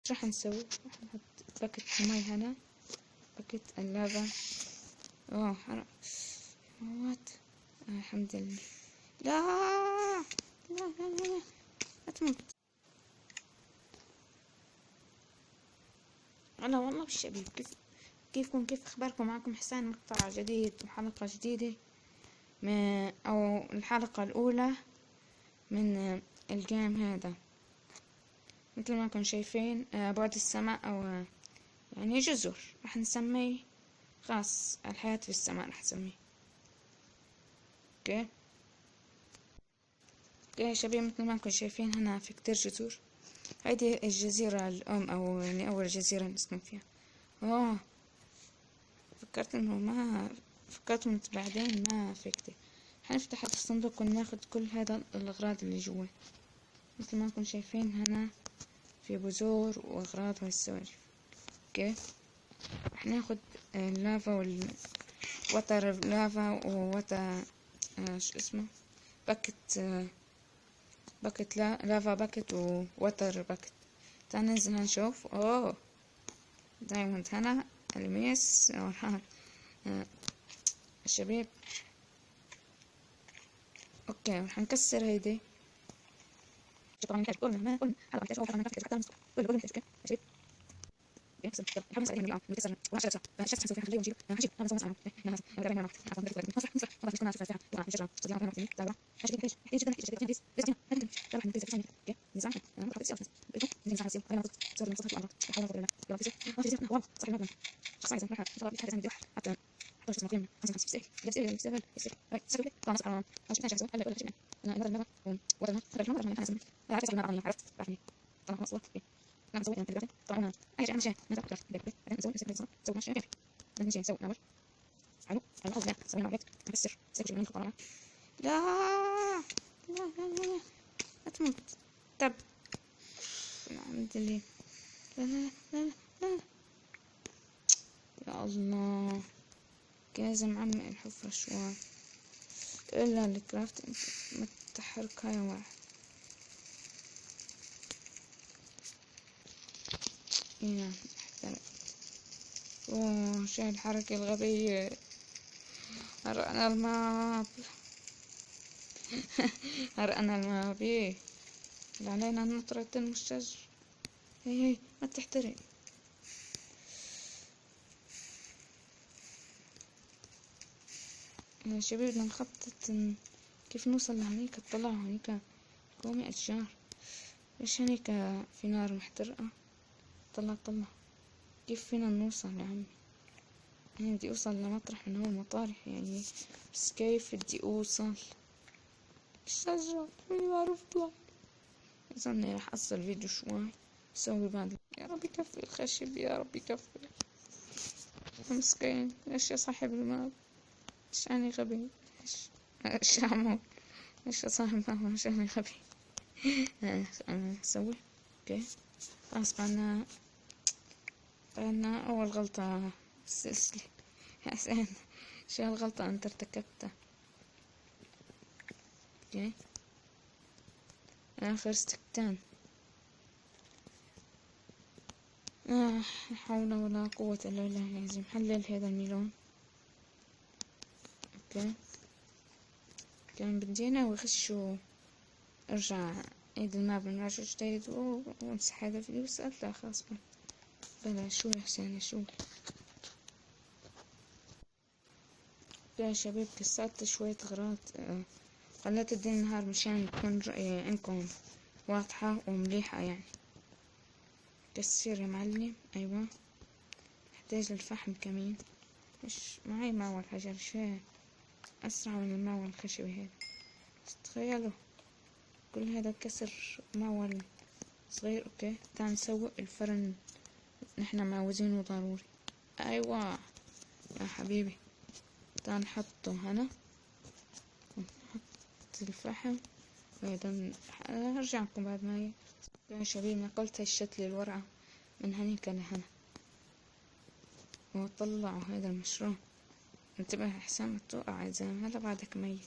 راح نسوي؟ راح نحط باكت مي هنا، باكت اللافا. حرق موت. الحمد لله. لا لا لا لا لا تموت. أنا والله بالشبيب. كيفكم؟ كيف أخباركم؟ معكم حسان، مقطع جديد وحلقة جديدة أو الحلقة الأولى من الجيم هذا. مثل ما كنتم شايفين بعد السماء، أو يعني جزر راح نسميه، خاص الحياة في السماء راح نسميه. اوكي يا شباب، مثل ما كنتم شايفين هنا في كتير جزر. هذه الجزيرة الأم، أو يعني أول جزيرة نسكن فيها. فكرت بعدين ما فكرت. حنفتح هذا الصندوق وناخد كل هذا الأغراض اللي جوا. مثل ما كنتم شايفين هنا في بذور وأغراض وهالسوالف. اوكي، راح ناخد اللافا والوتر لافا ووتر شو اسمه، باكت لافا باكت ووتر باكت. تعال ننزل هنشوف. دايموند هنا، الميس الشباب. اوكي، راح نكسر هيدي. طبعا نحتاج قلنا حلقة نحتاج أول حلقة نحتاج حتى قول نحتاج شباب. نحاول نساعدهم اللي نكسر ونحشر صح فالشخص نسوي فيها نجيب هنجيب هذا نسوي معه ناس نقدر نعمل معه عفوا نقدر نصح والله مش كنا نسوي فيها ونجرب استطيع أن نعمل تعالوا حاجة كده نحتاج جدا نحتاج جدا بس هنا هنقدر نروح ننتظر ثانية. اوكي نزعل انا ما قلت سياسة بيكون نزعل سياسة انا قلت صار المصطفى الأمر نحاول نقول لا يلا في سياسة والله صح المبنى شخصيا زين راح ان شاء الله حاجة ثانية حتى 11 مقيم 55 سيف يستاهل هاي سوي طبعا صح انا شفت شيء هلا ولا شيء انا نقدر نقدر ولا نقدر نقدر انا اسمي عارف اسمي ما عرفت بعرفني طبعا خلاص اوكي نعم نسوي يعني دلوقتي طبعا اي شيء نسوي بعدين نسوي ماشي نجي نسوي اول حلو قصدي نسوي معك نفسر شيء من القرار. لا لا لا لا لا تموت. طب الحمد لله. لا لا لا لا يا الله، لازم اعمق الحفرة شوي الا الكرافت ما تحركها يا واحد. هنا شو الحركة الغبية. هرقنا الماب هرقنا الماب. اللي علينا نطرة المستجر. هي ما تحترق. يا شباب بدنا نخطط كيف نوصل لهنيك. اطلع هنيك قومي اشجار. ليش هنيك في نار محترقة. طلع كيف فينا نوصل يا عمي. أنا بدي أوصل لمطرح من هو المطارح يعني، بس كيف بدي أوصل. الشجرة اللي بعرف أطلع. أظني راح أصل فيديو شوي أسوي بعد. يا رب يكفي الخشب، يا رب يكفي. مسكين ليش يا صاحب الماب. ليش أنا غبي. ليش عمو. ليش يا صاحب الماب. ليش أنا غبي. أنا أسوي أوكي خلاص. بعدنا أول غلطة السلسلة حسين. شو هالغلطة أنت ارتكبتها. اوكي آخر استكتان. لا حول ولا قوة إلا بالله العظيم. حلل هذا الميلون. اوكي كان بدينا وغشوا. ارجع عيد الماب نراجع جديد وامسح هذا الفيديو. بس لا خلاص بلا شو يا حسين شو. يا شباب كسرت شوية أغراض. خليت الدنيا نهار مشان تكون عندكم واضحة ومليحة يعني. كسر يا معلم. أيوة نحتاج الفحم كمان. مش معي معول حجر شيء أسرع من المعول الخشبي هذا. بس تخيلوا كل هذا كسر معول صغير. اوكي تعال نسوي الفرن. نحنا معوزينه ضروري. أيوة يا حبيبي تعال نحطه هنا. نحط الفحم وهذا. هرجع لكم بعد ما يا شباب نقلت الشتل الورعة من هنيك لهنا وطلعوا هذا المشروع. انتبه حسام ما توقع يا زلمة. هلا بعدك ميت.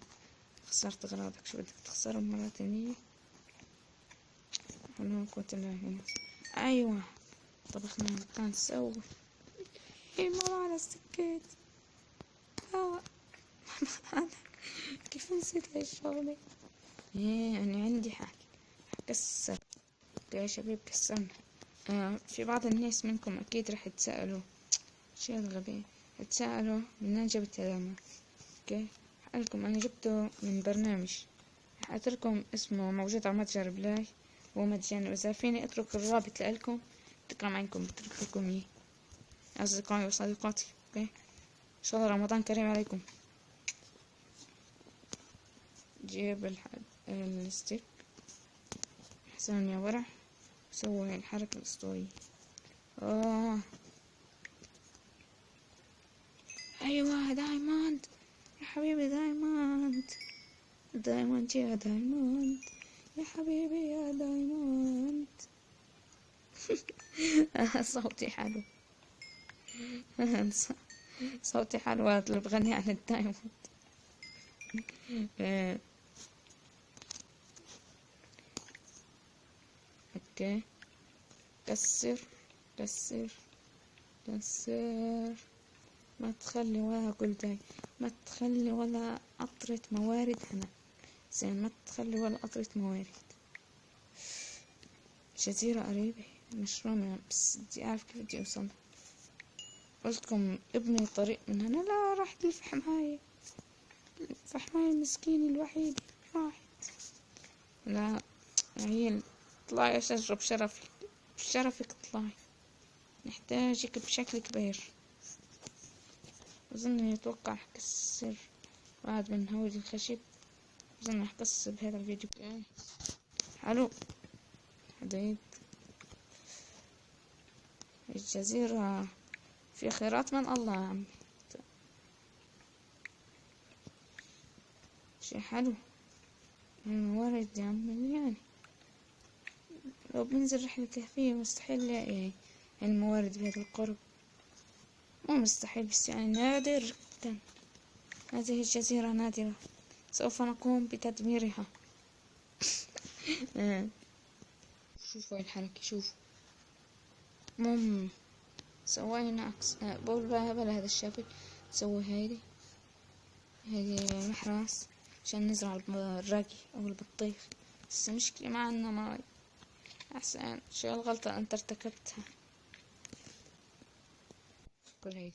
خسرت أغراضك. شو بدك تخسرهم مرة تانية. حول ولا قوة إلا بالله. أيوة طبخنا كان سوا. إيه ما معنا السكيت. أنا كيف نسيت هاي الشغلة. إيه أنا عندي حكسر. يا شباب كسرنا. في بعض الناس منكم أكيد رح يتسألوا شي الغبي، يتسألوا من جبت هذا. اوكي، حقلكم انا جبته من برنامج حقلكم اسمه موجود على متجر بلاي، هو مجاني، واذا فيني اترك الرابط لكم تكرم عينكم بترك لكم اياه اصدقائي وصديقاتي. اوكي، ان شاء الله رمضان كريم عليكم. جيب الستيك احسن يا ورع، سوي الحركة الاسطورية. ايوه دايموند يا حبيبي، دايموند دايموند يا دايموند يا حبيبي يا دايموند. صوتي حلو. صوتي حلو اللي بغني عن الدايموند. اوكي، كسر كسر كسر، ما تخلي ولا قلتي، ما تخلي ولا قطرة موارد هنا، زين ما تخلي ولا قطرة موارد. جزيرة قريبة مشروع، بس بدي اعرف كيف بدي اوصل. قلتلكم ابني طريق من هنا، لا راحت الفحماية، الفحماية المسكينة الوحيدة راحت. لا هي طلعي يا شجرة بشرفك، بشرفك اطلعي، نحتاجك بشكل كبير. أظن يتوقع حكسر واحد من هود الخشب، أظن حكسر بهذا الفيديو. حلو، حديد. الجزيرة في خيرات من الله يا عمي، شي حلو. الموارد يا عمي يعني لو بننزل رحلة كهفية مستحيل نلاقي الموارد بهذا القرب، مو مستحيل بس يعني نادر جدا. هذه الجزيرة نادرة، سوف نقوم بتدميرها. شوفوا الحركة، شوفوا سوينا عكس. بقول بلا هذا الشكل، سوي هيدي محراس عشان نزرع الراقي او البطيخ، بس المشكلة ما عنا ماي. احسن شو الغلطة انت ارتكبتها. كل هيدي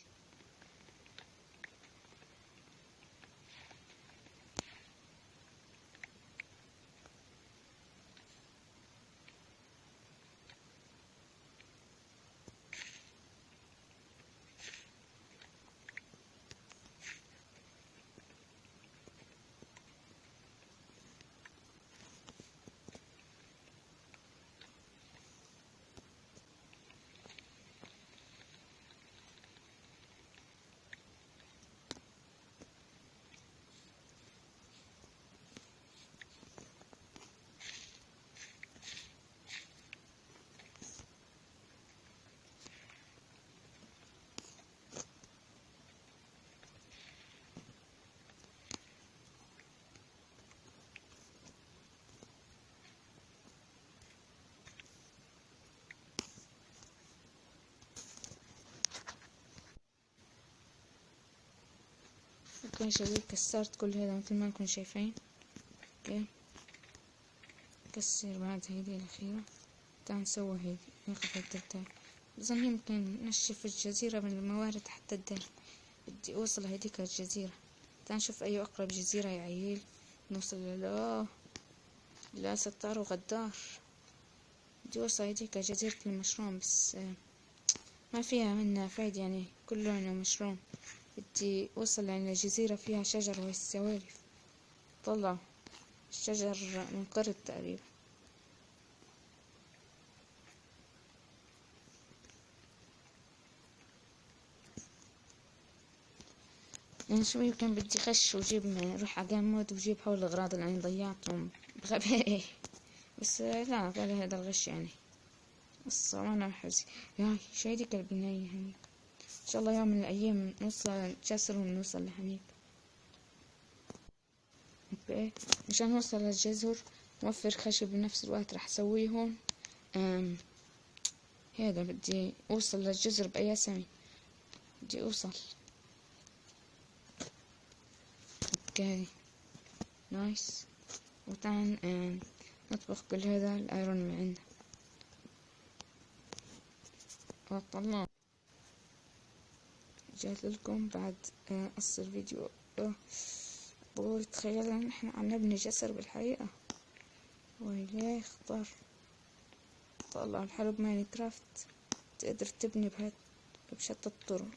اوكي شباب، كسرت كل هذا مثل ما انكم شايفين. اوكي، كسر بعد هيدي الأخيرة. تعال نسوي هيدي ناخذ هالتلتين. بظن يمكن نشف الجزيرة من الموارد حتى الدل. بدي اوصل هيديك الجزيرة. تعال نشوف اي اقرب جزيرة يا عيل نوصل. لا ستار وغدار. بدي اوصل هيديك جزيرة المشروم، بس ما فيها منها فايدة يعني، كله انه مشروم. بدي اوصل يعني جزيرة فيها شجر والسوالف. طلع الشجر منقرض تقريبا. يعني شوي كان بدي خش وجيب روح على جيم مود وجيب حول الأغراض اللي أنا ضيعتهم بغباء. بس لا بلا هذا الغش يعني. بس أنا حزي ياي شو هيديك البناية هنيك. إن شاء الله يوم من الأيام نوصل جسر ونوصل لهنيك. اوكي، عشان نوصل للجزر نوفر خشب بنفس الوقت. راح اسويه هون هذا بدي اوصل للجزر بأي سمين، بدي اوصل. اوكي نايس. وتعال نطبخ كل هذا الايرون اللي عندنا. طلع جات لكم بعد قص الفيديو. تخيل ان احنا عم نبني جسر بالحقيقة، ويليه خطر. طلع الحلو بماينكرافت، تقدر تبني بشتى الطرق.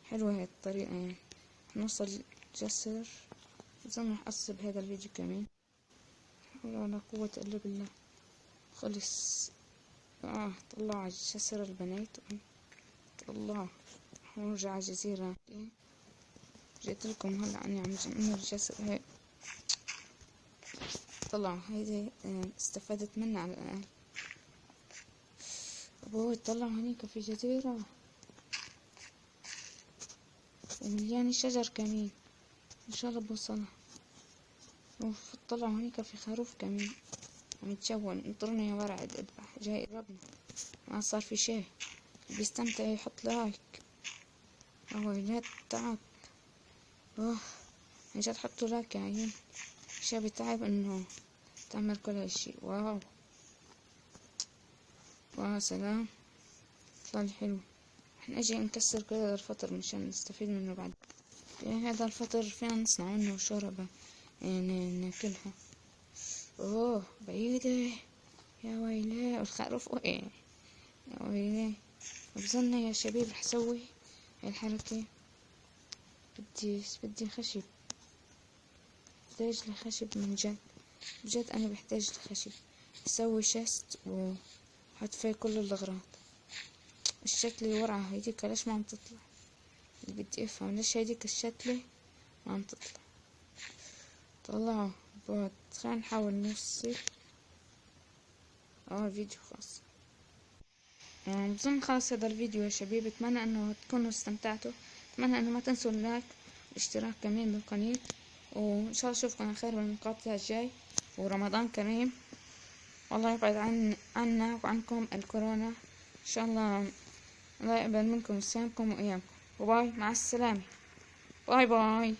حلوة هاي الطريقة يعني. نوصل جسر. بظن رح أقص بهذا الفيديو كمان. حول ولا قوة إلا بالله. خلص. طلعوا على الجسر البنات. طلعوا. ونرجع على الجزيرة. جيت لكم هلا أني عم جمع الجسر هيك. طلعوا هيدي استفدت منها على الأقل. أبوي طلعوا هنيك في جزيرة ومليانة شجر كمان، إن شاء الله بوصلها. طلعوا هنيك في خروف كمان عم يتجول. انطروني يا ورعد اذبح، جاي قربنا. ما صار في شي. بيستمتع يحط لايك. ويلات تعب. عن جد حطوا لايك يا عيون. شي بتعب انه تعمل كل هالشي. واو سلام. طلع لي حلو. احنا اجي نكسر كل هذا الفطر مشان نستفيد منه بعد. هذا الفطر فينا نصنع منه شوربة يعني ناكلها. بعيدة يا ويلي. والخروف وقع يا ويلي. بظن يا شباب رح سوي هاي الحركة. بدي خشب. بحتاج لخشب من جد. بجد انا بحتاج لخشب. اسوي شست وحط فيه كل الاغراض. الشتلة ورعة هيديك ليش ما عم تطلع؟ اللي بدي افهم ليش هيديك الشتلة ما عم تطلع. طلعوا بعد. خلينا نحاول نوصل. الفيديو خاص. بظن خلص هذا الفيديو يا شباب. اتمنى انه تكونوا استمتعتوا. اتمنى انه ما تنسوا اللايك والاشتراك كمان بالقناة. وان شاء الله اشوفكم على خير بالمقاطع الجاي. ورمضان كريم. والله يبعد عنا وعنكم الكورونا ان شاء الله. الله يقبل منكم صيامكم وايامكم. وباي مع السلامة. باي باي.